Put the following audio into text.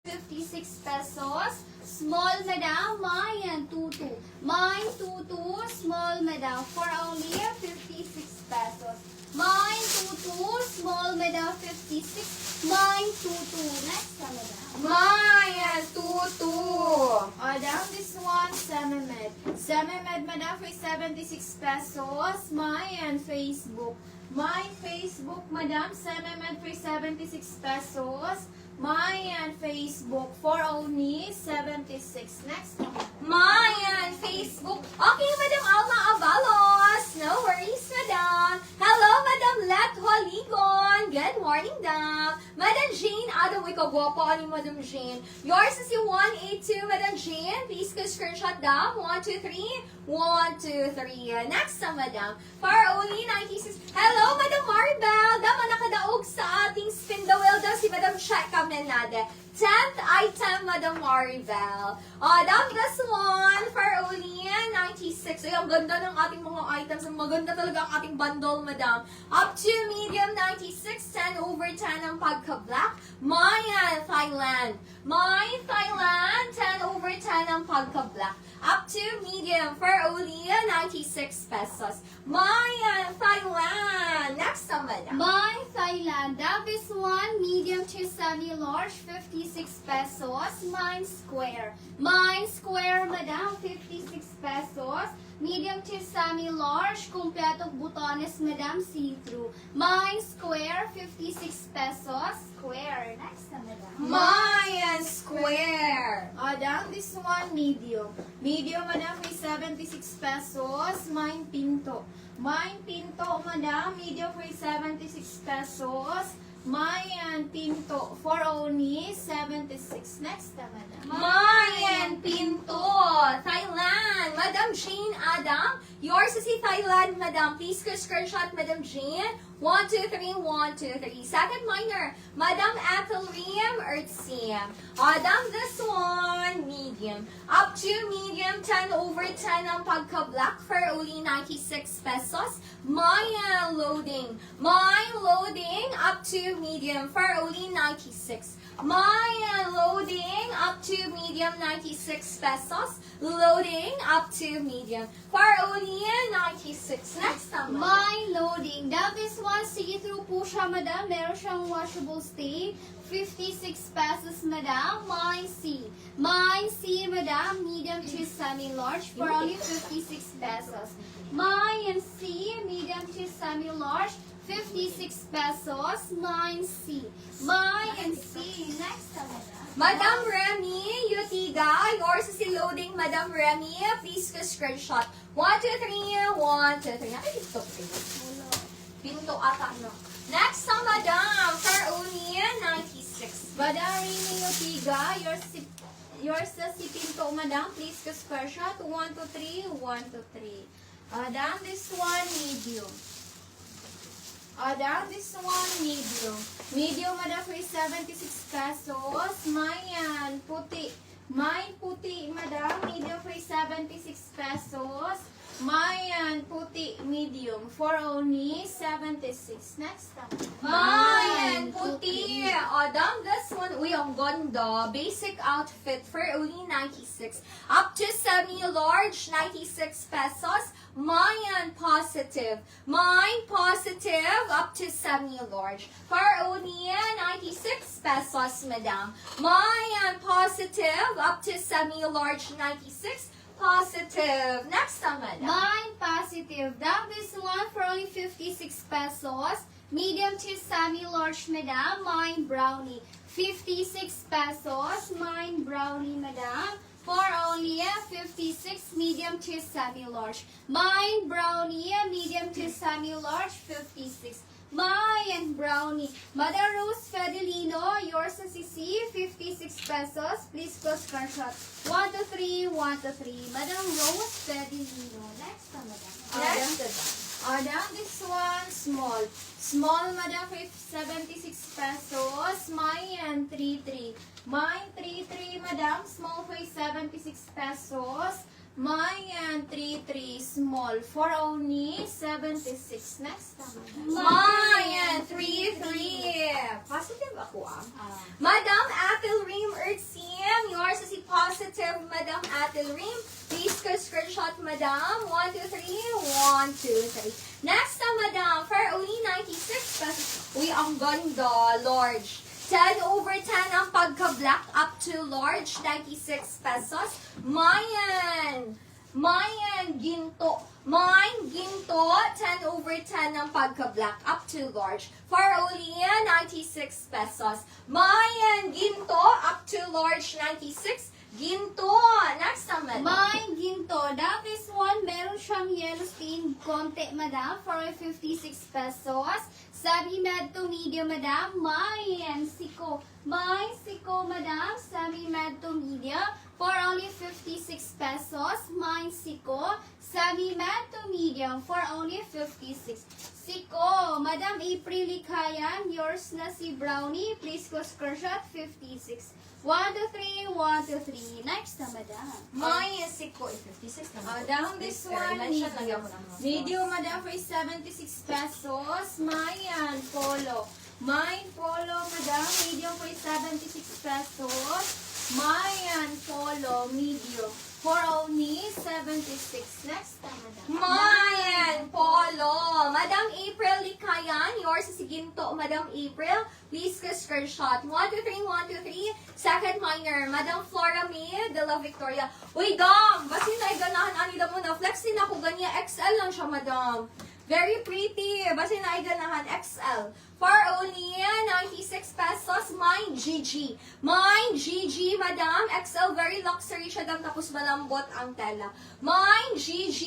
56 pesos. Small, madam, mine, 22. Mine, 22, small, madam, for only 56 pesos. Mine, 22, small, madam, 56. Mine, 22. Next one, madam. Mine, 22. Madam, this one, Semimed. Semimed, madam, for 76 pesos. Mine, Facebook. Mine, Facebook, madam, Semimed for 76 pesos. Mine, Facebook, for only 76. Next one. Mine, Facebook. Okay, Madam Alma Avalos. No worries, Madam. Hello, Madam Let Holigon. Good morning, Dam. Madam Jane, Adam, ikaw guwapo ni Madam Jane. Yours is yung 182, Madam Jane. Please go screenshot, Dam. 1, 2, 3. 1, 2, 3. Next na, Madam. For only 96. Hello, Madam Maribel. Dam, nakadaog sa ating spin the wheel daw si Madam Cheka Menade. 10th item, Madam Maribel. Dam, this one for only 96. Ay, ang ganda ng ating mga items. Ang maganda talaga ang ating bundle, Madam. Up to medium, 96. 10 over 10 ang pagka-black. Maya, Thailand. My Thailand, 10 over 10 ang pagka-black. Up to medium for only 96 pesos. Maya, Thailand. Next na, Madam. My Thailand, that is one medium to semi-large, 56 pesos. Mine square. Mine square, madam, 56 pesos. Medium to semi-large, kumpletong butones, madam, see-through. Mine square, 56 pesos. Square. Next na, madam. Maya, square. Madam, this one medium. Medium, madam, may 76 pesos. Mine pinto. Mine pinto, madam, medium for 76 pesos. Mayan Pinto for only 76. Next na, madam. Mayan Pinto, Thailand. Madam Jane Adam, yours is si Thailand, Madam. Please go screenshot, Madam Jane. 1, 2, 3, 1, 2, 3. Second minor, Madam Ethelriam Ertsim. Adam, this one, medium. Up to medium, 10 over 10 ang pagka-black for only 96 pesos. Maya loading. My loading, up to medium for only 96. Maya loading, up to medium, 96 pesos. Loading, up to medium for only 96. Next time, My loading. That is one see-through po siya, madam. Meron siyang washable stay. 56 pesos, madam. Mine C. Mine C, madam. Medium to semi-large for only 56 pesos. Mine C. Medium to semi-large. 56 pesos. Mine C. Mine C. Next na, madam. Madam Remy, Yutiga, yours is si loading, Madam Remy. Please go screenshot. 1, 2, 3, 1, 2, 3. Nakikita ko Pinto ata, no? Next na, Madam, for only 96. Madam Remy Yotiga, yours na si Pinto, madam. Please go screenshot. 1, 2, 3, 1, 2, 3. Madam, this one medium. Madam, this one medium. Medium, madam, for 76 pesos. Mayan, puti. Mine puti, madam. Medium for 76 pesos. Mayan, puti, medium. For only 76. Next time. Mayan, puti. Adam, this one, uy, ang ganda. Basic outfit for only 96. Up to semi-large, 96 pesos. Mayan, positive. Mine, positive, up to semi-large. For only 96 pesos, madam. Mayan, positive, up to semi-large, 96 positive. Next time, madam. Mine positive. That is one for only 56 pesos. Medium to semi-large, madam. Mine brownie. 56 pesos. Mine brownie, madam. For only 56, medium to semi-large. Mine brownie, medium to semi-large, 56. Mine brownie. Mother Rose Fedelino, yours is CC, 56 pesos. Please go screenshot. 1, 2, 3, 1, 2, 3. Madam Rose Fedelino. Next na, madam. Madam, this one, small. Small, madam, for 76 pesos. Mine, 3, 3. Mine, 3, 3, madam. Small for 76 pesos. Mayan 33 small for only 76. Next time. Mayan 33. Positive ako Madam Atil Reem Ertsim, yours is si positive Madam Atil Reem. Please screenshot Madam. 1, 2, 3. 1, 2, 3. Next time Madam, for only 96 pesos. Uy, ang ganda, large. 10 over 10 ang pagka-black up to large, 96 pesos. Mayan ginto. Mine ginto, 10 over 10 ang pagka-black up to large. For only 96 pesos. Mayan ginto, up to large, 96. Ginto. Next naman. My ginto, that is one, meron siyang yellow stain, konti, madam, for 56 pesos. Sabi med to medium, madam, my siko, madam, sabi med to medium, for only 56 pesos. My siko, sabi med to medium, for only 56. Siko, Madam April Likayan, yours na si Brownie, please go screenshot 56. 1, 2, 3, 1, 2, 3. Next na, madam. May siko, 56 naman. Down this one, Mention lang ako ng mga medium, madam, for 76 pesos. Mayan polo. Mine polo, madam, medium for 76 pesos. Mayan polo, medium, for only 76. Next time, madam. Mayan Polo. Madam April Likayan, yours is si Ginto. Madam April, please screenshot. 1, 2, 3, 1, 2, 3. Second minor. Madam Flora May de la Victoria. Uy, dam! Basin na iganahan anida mo na. Flex din ako ganyan. XL lang siya, madam. Very pretty. Basin na iganahan. XL. For only 96 pesos. Mine GG. Mine GG, madam. XL, very luxury siya, dam. Tapos malambot ang tela. Mine GG.